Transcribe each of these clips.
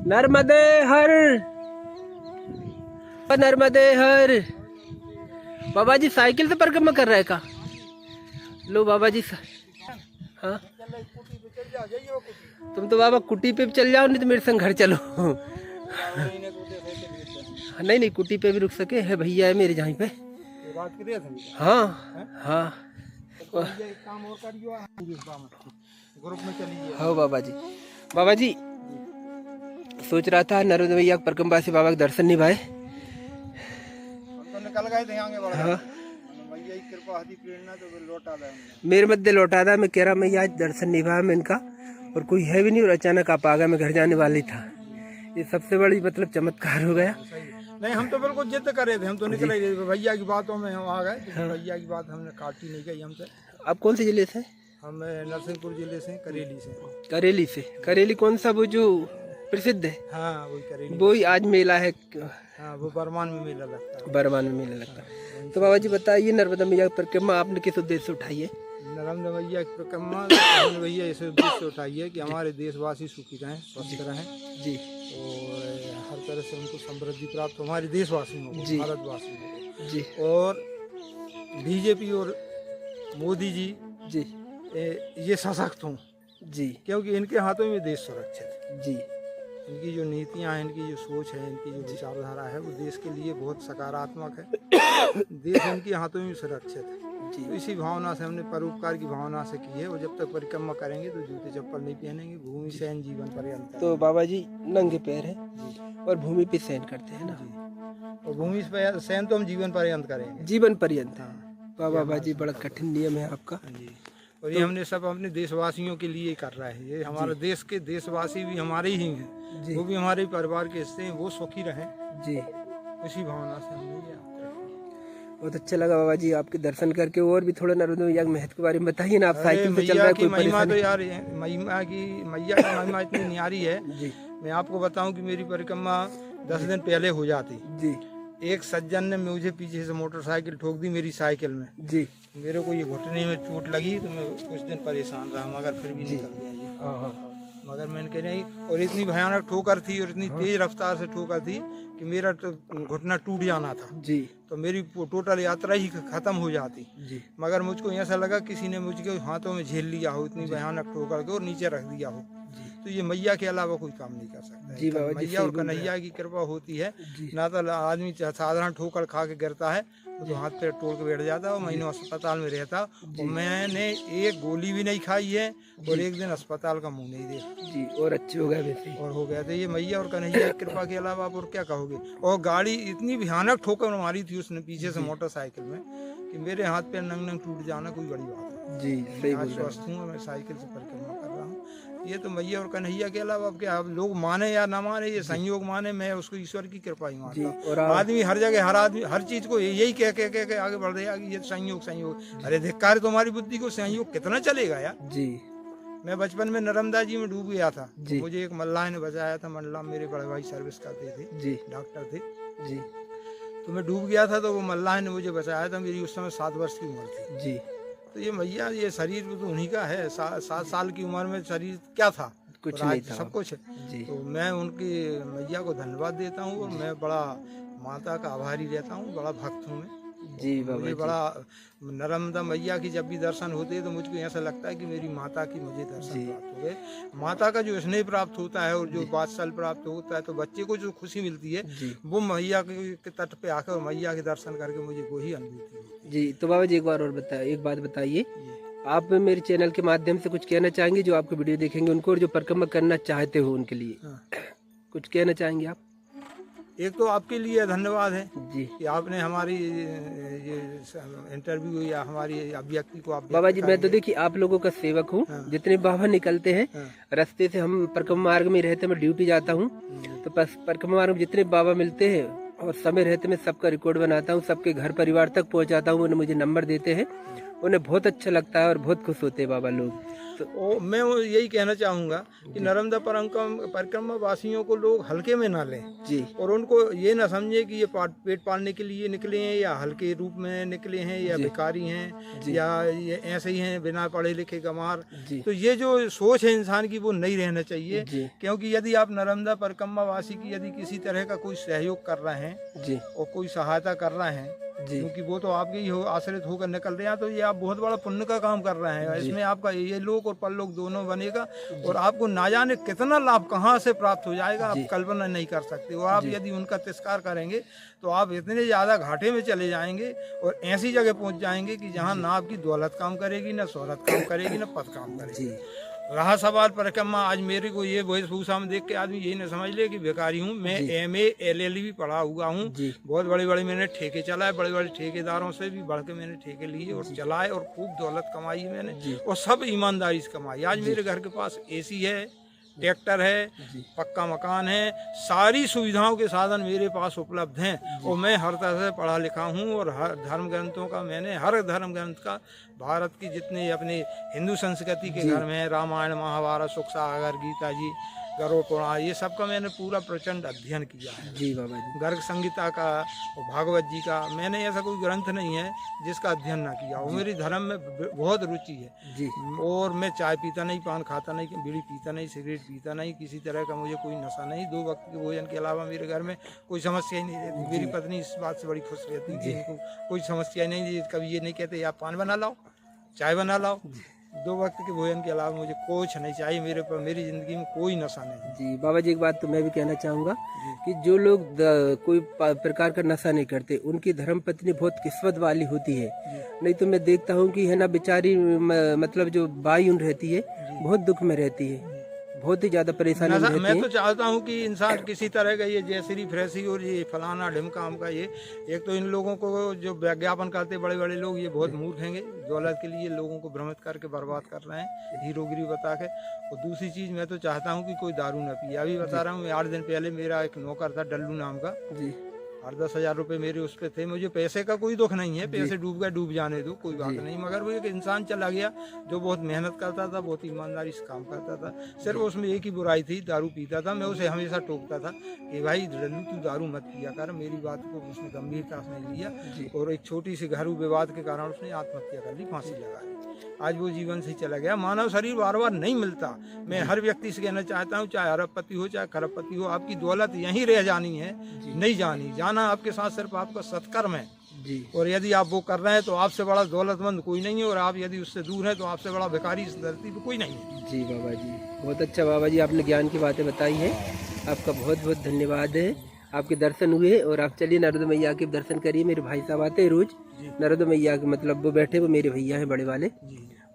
नर्मदे हर, नर्मदे हर। बाबा जी cycle से परिक्रमा कर रहे का? लो बाबा जी हाँ तुम तो बाबा कुटी पे भी चल जाओ, नहीं तो मेरे संग घर चलो। नहीं नहीं, कुटी पे भी रुक सके है, भैया है मेरे जहाँ पे। हाँ हाँ हाँ बाबा जी। बाबा जी सोच रहा था नर्मदा मैया परिक्रमा से बाबा के दर्शन निभाए। तो निकल गए थे आगे बढ़ हाँ मैया की कृपा हदी प्रेरणा तो लौटा दे मेरे मध्य लौटा था। मैं कह रहा मैया आज दर्शन निभाया मैं इनका, और कोई है भी नहीं, और अचानक आप आ गए। मैं घर जाने वाली था। ये सबसे बड़ी मतलब चमत्कार हो गया। नहीं, हम तो बिल्कुल जिद करे थे, हम तो निकले भैया की बातों में हम आ गए। भैया की बात हमने काटी नहीं गई हमसे। आप कौन से जिले से? हम नरसिंहपुर जिले से, करेली से। करेली से? करेली कौन सा वो जो प्रसिद्ध है? हाँ वही करेली। वही आज मेला है। हाँ वो बरमान में मेला लगता है। बरमान में मेला लगता है। तो बाबा जी बताइए, नर्मदा मैया की परिक्रमा आपने किस उद्देश्य से उठाई है? नर्मदा मैया की परिक्रमा हमने भैया इस उद्देश्य से उठाई है कि हमारे देशवासी सुखी रहें, स्वस्थ रहें जी, और हर तरह से उनको समृद्धि प्राप्त हो, हमारे देशवासियों को, भारतवासियों को जी। और बीजेपी और मोदी जी जी ये सशक्त हों जी क्योंकि इनके हाथों में देश सुरक्षित है। जी। इनकी जो नीतियां हैं, इनकी जो सोच है, इनकी जो विचारधारा है, वो देश के लिए बहुत सकारात्मक है। देश इनके हाथों में सुरक्षित है जी। तो इसी भावना से हमने परोपकार की भावना से की है। और जब तक परिक्रमा करेंगे तो जूते चप्पल नहीं पहनेंगे, भूमि शयन जीवन पर्यंत। तो बाबा जी नंगे पैर है और भूमि पे शयन करते हैं ना? और भूमि पे शयन तो हम जीवन पर्यंत करेंगे, जीवन पर्यंत। हाँ बाबा जी बड़ा कठिन नियम है आपका। जी। और ये हमने सब अपने देशवासियों के लिए कर रहा है। ये हमारे देश के देशवासी भी हमारे ही हैं, वो भी हमारे परिवार के हिस्से हैं, वो सुखी रहें जी। उसी भावना से हमने ये बहुत अच्छा लगा बाबा जी आपके दर्शन करके। और भी थोड़ा नर्मदा मैया के महत्व के बारे में बताइए ना। आप साइकिल पे चल रहे हैं, कोई महिमा तो परेशानी? यार मैया की महिमा इतनी न्यारी है। जी मैं आपको बताऊं कि मेरी परिक्रमा 10 दिन पहले हो जाती। जी एक सज्जन ने मुझे पीछे से मोटरसाइकिल ठोक दी मेरी साइकिल में। जी। मेरे को ये घुटने में चोट लगी तो मैं कुछ दिन परेशान रहा, मगर फिर भी निकल गया जी। हाँ हाँ। मगर मैंने कह नहीं, और इतनी भयानक ठोकर थी और इतनी तेज रफ्तार से ठोकर थी कि मेरा तो घुटना टूट जाना था जी तो मेरी टोटल यात्रा ही खत्म हो जाती। जी। मगर मुझको ऐसा लगा किसी ने मुझको हाथों में झेल लिया हो, इतनी भयानक ठोकर के और नीचे रख दिया हो। तो ये मैया के अलावा कोई काम नहीं कर सकता जी बाबा जी, मैया और कन्हैया की कृपा होती है। ना तो आदमी साधारण ठोकर खा के गिरता है तो हाथ पैर तोड़ के बैठ जाता है और महीनों अस्पताल में रहता। और मैंने एक गोली भी नहीं खाई है और एक दिन अस्पताल का मुंह नहीं देखा जी। और अच्छे हो गए वैसे और हो गया। तो ये मैया और कन्हैया की कृपा के अलावा आप और क्या कहोगे। और गाड़ी इतनी भयानक ठोकर मारी थी उसने पीछे से मोटरसाइकिल में कि मेरे हाथ पैर नंग नंग टूट जाना कोई बड़ी बात है जी। सही आज बोल रहे स्वस्थ हूँ, मैं साइकिल से परिक्रमा कर रहा हूँ। ये तो मैया और कन्हैया के अलावा अब क्या, अब लोग माने या ना माने, ये संयोग माने, मैं उसको ईश्वर की कृपा ही मानता हूँ। और आदमी हर जगह हर आदमी हर चीज को यही कह के आगे बढ़ रहा है कि ये संयोग। अरे धिक्कार तुम्हारी बुद्धि को, संयोग कितना चलेगा यार। जी। मैं बचपन में नर्मदा जी में डूब गया था जी। मुझे एक मल्लाह ने बचाया था। मल्लाह मेरे बड़े भाई सर्विस करते थे जी डॉक्टर थे जी तो मैं डूब गया था तो वो मल्लाह ने मुझे बचाया था। मेरी उस समय 7 वर्ष की उम्र थी। जी। तो ये मैया, ये शरीर तो उन्हीं का है। 7 साल की उम्र में शरीर क्या था, कुछ और नहीं आज था। सब कुछ है। जी तो मैं उनकी मैया को धन्यवाद देता हूँ और मैं बड़ा माता का आभारी रहता हूँ, बड़ा भक्त हूँ मैं। जी बाबा मुझे जी। बड़ा नर्मदा मैया की जब भी दर्शन होते हैं तो मुझको ऐसा लगता है कि मेरी माता की मुझे दर्शन प्राप्त हो गए। माता का जो स्नेह प्राप्त होता है और जो वात्सल प्राप्त होता है तो बच्चे को जो खुशी मिलती है वो मैया के तट पे आकर मैया के दर्शन करके मुझे वही अनुभूति होती है। जी। तो बाबा जी एक बार और बताइए, एक बात बताइए, आप मेरे चैनल के माध्यम से कुछ कहना चाहेंगे जो आपके वीडियो देखेंगे उनको, और जो परिक्रमा करना चाहते हो उनके लिए कुछ कहना चाहेंगे आप? एक तो आपके लिए धन्यवाद है जी कि आपने हमारी ये इंटरव्यू या हमारी अभिव्यक्ति को आप बाबा जी, मैं तो देखिए आप लोगों का सेवक हूँ। जितने बाबा निकलते हैं रास्ते से, हम परिक्रमा मार्ग में रहते, मैं ड्यूटी जाता हूँ तो परिक्रमा मार्ग में जितने बाबा मिलते हैं और समय रहते मैं सबका रिकॉर्ड बनाता हूँ, सबके घर परिवार तक पहुँचाता हूँ। उन्हें मुझे नंबर देते हैं उन्हें बहुत अच्छा लगता है और बहुत खुश होते हैं बाबा लोग। तो मैं यही कहना चाहूँगा कि नर्मदा परिक्रमा वासियों को लोग हल्के में ना लें जी, और उनको ये ना समझे कि ये पेट पालने के लिए निकले हैं या हल्के रूप में निकले हैं या भिखारी हैं या ये ऐसे ही हैं बिना पढ़े लिखे गंवार। तो ये जो सोच है इंसान की वो नहीं रहना चाहिए, क्योंकि यदि आप नर्मदा परिक्रमा वासी की यदि किसी तरह का कोई सहयोग कर रहे हैं और कोई सहायता कर रहे हैं, क्योंकि वो तो आपके ही आश्रित होकर निकल रहे हैं, तो ये आप बहुत बड़ा पुण्य का काम कर रहे हैं। इसमें आपका ये लोक और परलोक दोनों बनेगा और आपको ना जाने कितना लाभ कहाँ से प्राप्त हो जाएगा, आप कल्पना नहीं कर सकते। और आप यदि उनका तिरस्कार करेंगे तो आप इतने ज़्यादा घाटे में चले जाएंगे और ऐसी जगह पहुँच जाएंगे कि जहाँ ना आपकी दौलत काम करेगी, ना शोहरत काम करेगी, ना पद काम करेगी। रहा सवाल परिक्रमा, आज मेरे को ये वेशभूषा में देख के आदमी यही ना समझ ले कि बेकारी हूँ। मैं MA LLB पढ़ा हुआ हूँ, बहुत बड़े बड़े मैंने ठेके चलाए, बड़े बड़े ठेकेदारों से भी बढ़ के मैंने ठेके लिए और चलाए और खूब दौलत कमाई मैंने और सब ईमानदारी से कमाई। आज मेरे घर के पास AC है, ट्रैक्टर है, पक्का मकान है, सारी सुविधाओं के साधन मेरे पास उपलब्ध हैं और मैं हर तरह से पढ़ा लिखा हूँ और हर धर्म ग्रंथों का मैंने हर धर्म ग्रंथ का भारत की जितने अपने हिंदू संस्कृति के घर में रामायण महाभारत सुख सागर गीता जी गरुड़ पुराण ये सब का मैंने पूरा प्रचंड अध्ययन किया है। जी बाबा जी। गर्ग संगीता का और भागवत जी का मैंने ऐसा कोई ग्रंथ नहीं है जिसका अध्ययन ना किया और मेरी धर्म में बहुत रुचि है जी। और मैं चाय पीता नहीं, पान खाता नहीं, बीड़ी पीता नहीं, सिगरेट पीता नहीं, किसी तरह का मुझे कोई नशा नहीं। 2 वक्त के भोजन के अलावा मेरे घर में कोई समस्या ही नहीं रहती। मेरी पत्नी इस बात से बड़ी खुश रहती है कि इनको कोई समस्या नहीं, कभी ये नहीं कहते आप पान बना लाओ, चाय बना लाओ। 2 वक्त के भोजन के अलावा मुझे कुछ नहीं चाहिए, मेरी जिंदगी में कोई नशा नहीं। जी बाबा जी, एक बात तो मैं भी कहना चाहूँगा कि जो लोग कोई प्रकार का नशा नहीं करते उनकी धर्म पत्नी बहुत किस्मत वाली होती है। नहीं तो मैं देखता हूँ कि है ना बेचारी मतलब जो बाई उन रहती है बहुत दुख में रहती है, बहुत ही ज्यादा परेशानी में रहती है। मैं तो चाहता हूँ कि इंसान किसी तरह का ये जैसरी फ्रेसी और ये फलाना ढिमकाम का ये एक तो इन लोगों को जो विज्ञापन करते बड़े बड़े लोग ये बहुत मूर्ख हैं, दौलत के लिए लोगों को भ्रमित करके बर्बाद कर रहे हैं हीरोगिरी बता के। और दूसरी चीज मैं तो चाहता हूँ कि कोई दारू न पिए। अभी बता रहा हूँ, 8 दिन पहले मेरा एक नौकर था डल्लू नाम का, 8-10 हज़ार रुपए मेरे उस पे थे। मुझे पैसे का कोई दुख नहीं है, पैसे डूब गए डूब जाने दो, कोई बात नहीं, मगर वो एक इंसान चला गया जो बहुत मेहनत करता था, बहुत ईमानदारी से काम करता था। सिर्फ उसमें एक ही बुराई थी, दारू पीता था। मैं उसे हमेशा टोकता था कि भाई डल्लू तू दारू मत पिया कर। मेरी बात को उसने गंभीरता से नहीं लिया और एक छोटी सी घरेलू विवाद के कारण उसने आत्महत्या कर ली, फांसी लगा ली। आज वो जीवन से चला गया। मानव शरीर बार बार नहीं मिलता। मैं हर व्यक्ति से कहना चाहता हूँ, चाहे अरबपति हो चाहे खरबपति हो, आपकी दौलत यहीं रह जानी है, नहीं जानी। जाना आपके साथ सिर्फ आपका सत्कर्म है और यदि आप वो कर रहे हैं तो आपसे बड़ा दौलतमंद कोई नहीं है और आप यदि उससे दूर हैं तो आपसे बड़ा भिखारी इस धरती पर कोई नहीं है। जी बाबा जी, बहुत अच्छा बाबा जी, आपने ज्ञान की बातें बताई हैं, आपका बहुत बहुत धन्यवाद है। आपके दर्शन हुए और आप चलिए नर्मदा मैया के दर्शन करिए। मेरे भाई साहब आते हैं रोज नर्मदा मैया के, मतलब वो बैठे, वो मेरे भैया हैं बड़े वाले।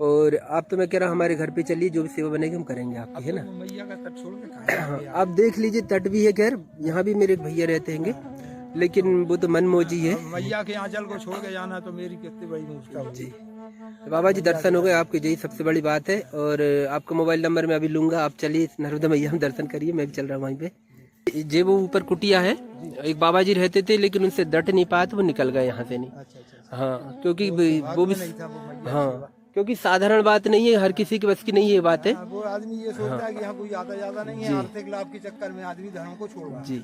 और आप तो मैं कह रहा हूँ हमारे घर पे चलिए, जो भी सेवा बनेगी हम करेंगे आपकी, है ना। मैया का तट छोड़ के हाँ, आप देख लीजिए, तट भी है खैर, यहाँ भी मेरे भैया रहते हैं, लेकिन वो तो मनमोजी है। मैया के आंचल को छोड़ के जाना तो मेरी कितनी बड़ी मूर्खता होगी। जी तो बाबा जी दर्शन हो गए आपके, यही सबसे बड़ी बात है। और आपका मोबाइल नंबर मैं अभी लूंगा, आप चलिए नर्मदा मैया में दर्शन करिए, मैं भी चल रहा हूँ वहीं पे। जे वो ऊपर कुटिया है, एक बाबा जी रहते थे लेकिन उनसे डट नहीं पाए तो वो निकल गए यहाँ से। नहीं, हाँ, क्योंकि वो भी, हाँ, क्योंकि साधारण बात नहीं है, हर किसी के बस की नहीं है बात है। वो आदमी ये सोचता है कि यहाँ कोई आता जाता नहीं है, आर्थिक लाभ के चक्कर में आदमी धर्म को छोड़ रहा है। जी,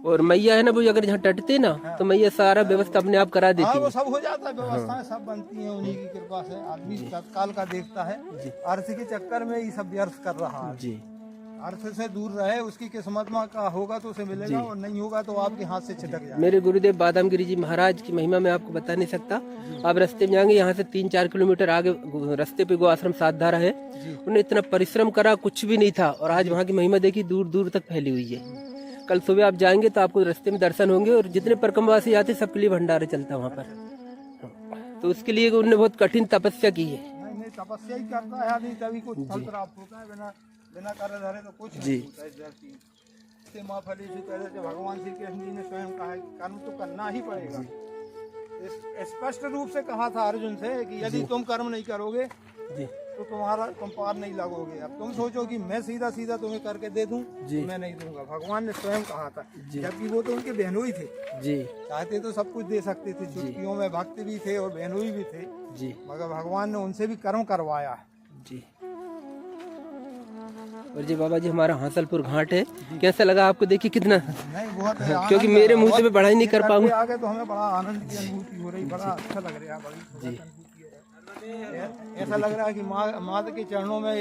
और मैया है ना, वो अगर जहाँ टटते ना तो मैया सारा व्यवस्था अपने आप करा देती है। वो सब हो जाता है, व्यवस्थाएं सब बनती हैं उन्हीं की कृपा से। आदमी तत्काल का देखता है, अर्थ के चक्कर में ये सब व्यर्थ कर रहा है। जी, अर्थ से दूर रहे, उसकी किस्मत में का होगा तो उसे मिलेगा और नहीं होगा तो आपके हाथ से छिटक जाएगा। मेरे गुरुदेव बादामगिरी जी महाराज की महिमा मैं आपको बता नहीं सकता। आप रास्ते में जाएंगे, यहाँ से 3-4 किलोमीटर आगे रास्ते पे गो आश्रम सातधारा है, उन्हें इतना परिश्रम करा, कुछ भी नहीं था, और आज वहाँ की महिमा देखी दूर दूर तक फैली हुई है। कल सुबह आप जाएंगे तो आपको रास्ते में दर्शन होंगे, और जितने परिक्रमवासी आते सबके लिए भंडारा चलता है वहाँ पर। तो उसके लिए उन्होंने बहुत कठिन तपस्या की है। नहीं, तपस्या ही करता है आदमी तभी कुछ फल प्राप्त होता है। बिना कार्य धरे तो कुछ नहीं होता इस धरती से। माँ फली से कहते थे भगवान श्री कृष्ण जी ने स्वयं कहा कि कर्म तो करना ही पड़ेगा। स्पष्ट रूप से कहा था अर्जुन से कि यदि तुम कर्म नहीं करोगे तो तुम पार नहीं लगोगे। अब तुम सोचो कि मैं सीधा सीधा तुम्हें करके दे दूं, तो मैं नहीं दूंगा। भगवान ने स्वयं कहा था, जबकि वो तो उनके बहनोई थे जी चाहते तो सब कुछ दे सकते थे, चुटकियों में भक्त भी थे और बहनोई भी थे जी मगर भगवान ने उनसे भी कर्म करवाया जी। और जी बाबा जी हमारा हासलपुर घाट है, कैसा लगा आपको? देखिए कितना, नहीं बहुत क्योंकि मेरे मुंह से मैं बढ़ाई नहीं कर पाऊंगा। आगे तो हमें बड़ा आनंद की अनुभूति हो रही, बड़ा अच्छा लग रहा है, बड़ी अनुभूति हो रही है। ऐसा लग रहा है कि माँ के चरणों में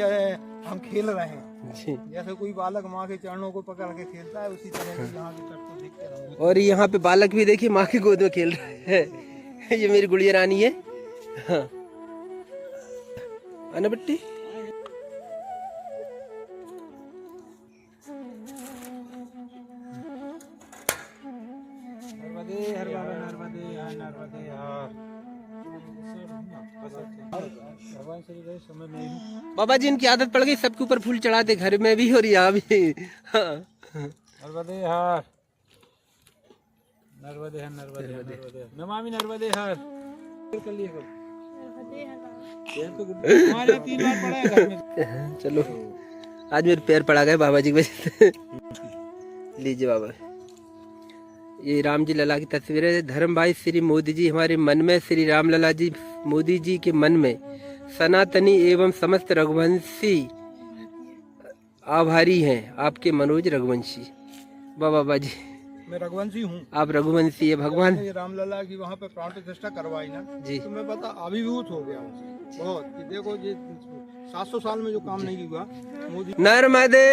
हम खेल रहे हैं जी। जैसे कोई बालक माँ के चरणों को पकड़ के खेलता है, उसी तरह से यहाँ के तट को देखते रहो। और यहाँ पे बालक भी देखिए माँ की गोद में खेल रहे हैं। ये मेरी गुड़िया रानी है। हाँ आना बट्टी। नर्मदे हर बाबा नर्मदे हर नर्मदे हर। भगवान श्री गणेश समय में ही बाबा जी इनकी आदत पड़ गई सबके ऊपर फूल चढ़ाते, घर में भी और यहाँ भी। हाँ। नर्मदे हर नर्मदे हर नर्मदे हर नर्मदे हर नमामि नर्मदे हर। कर लिए को हमारे 3 बार पड़ा है घर में। चलो आज मेरे पैर पड़ा गए बाबा जी की वजह से। लीजिए बाबा, ये राम जी लला की तस्वीर है। धर्म भाई श्री मोदी जी हमारे मन में, श्री राम लला जी मोदी जी के मन में, सनातनी एवं समस्त रघुवंशी आभारी हैं आपके मनोज रघुवंशी। बाबा जी मैं रघुवंशी हूँ, आप रघुवंशी है। भगवान ये रामलला की वहाँ पे प्राण प्रतिष्ठा करवाई ना जी, तो मैं पता अभिभूत हो गया उनसे बहुत कि देखो ये 700 साल में जो काम नहीं हुआ मोदी। नर्मदे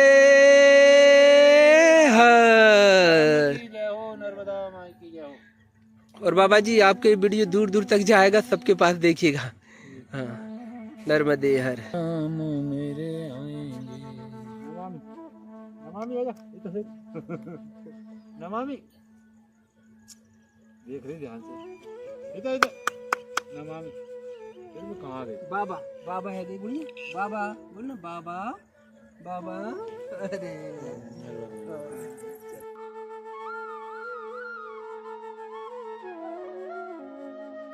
हर। जय हो नर्मदा माई की जय हो। और बाबा जी आपके वीडियो दूर दूर तक जाएगा, सबके पास देखिएगा। हाँ नर्मदे हर। हम मेरे आएंगे नमामि नमामि आजा इधर नमामि देख रहे ध्यान से इधर इधर नमामि फिर मैं कहाँ गए बाबा बाबा है गई गुड़ी बाबा बोल ना बाबा बाबा। अरे